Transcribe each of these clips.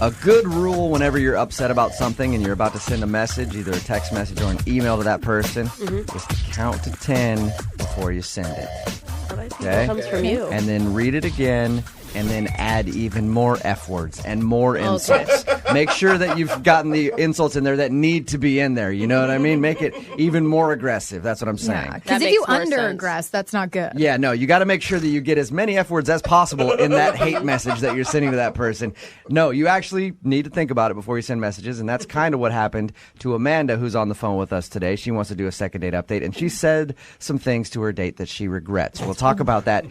A good rule whenever you're upset about something and you're about to send a message, either a text message or an email to that person, is to count to 10 before you send it. That comes from you. And then read it again, and then add even more F words and more insults. Make sure that you've gotten the insults in there that need to be in there. You know what I mean? Make it even more aggressive. That's what I'm saying. Because if you under-aggress, that's not good. Yeah, no, you got to make sure that you get as many F words as possible in that hate message that you're sending to that person. No, you actually need to think about it before you send messages, and that's kind of what happened to Amanda, who's on the phone with us today. She wants to do a second date update, and she said some things to her date that she regrets. We'll talk about that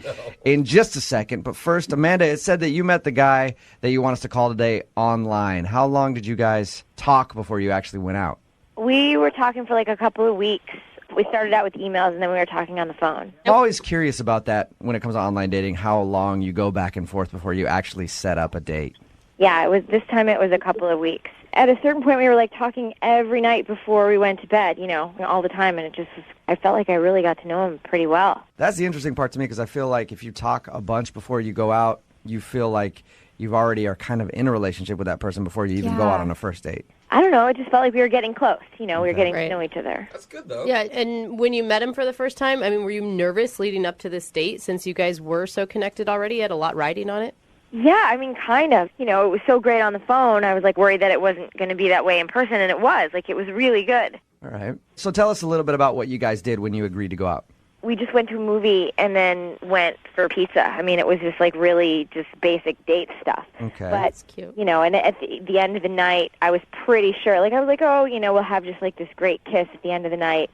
in just a second, but first, Amanda, it said that you met the guy that you want us to call today online. How long did you guys talk before you actually went out? We were talking for like a couple of weeks. We started out with emails, and then we were talking on the phone. I'm always curious about that when it comes to online dating, how long you go back and forth before you actually set up a date. Yeah, this time it was a couple of weeks. At a certain point, we were like talking every night before we went to bed, all the time, and it just was, I felt like I really got to know him pretty well. That's the interesting part to me, because I feel like if you talk a bunch before you go out, you feel like you already are kind of in a relationship with that person before you even go out on a first date. I don't know. It just felt like we were getting close. We were getting to know each other. That's good, though. Yeah, and when you met him for the first time, were you nervous leading up to this date since you guys were so connected already? You had a lot riding on it? Yeah, kind of. It was so great on the phone. I was, worried that it wasn't going to be that way in person, and it was. It was really good. All right. So tell us a little bit about what you guys did when you agreed to go out. We just went to a movie and then went for pizza. It was just really just basic date stuff. Okay. But, that's cute. And at the end of the night, I was pretty sure. I was like, oh, we'll have just this great kiss at the end of the night.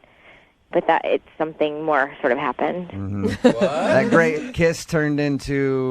But that something more sort of happened. Mm-hmm. That great kiss turned into...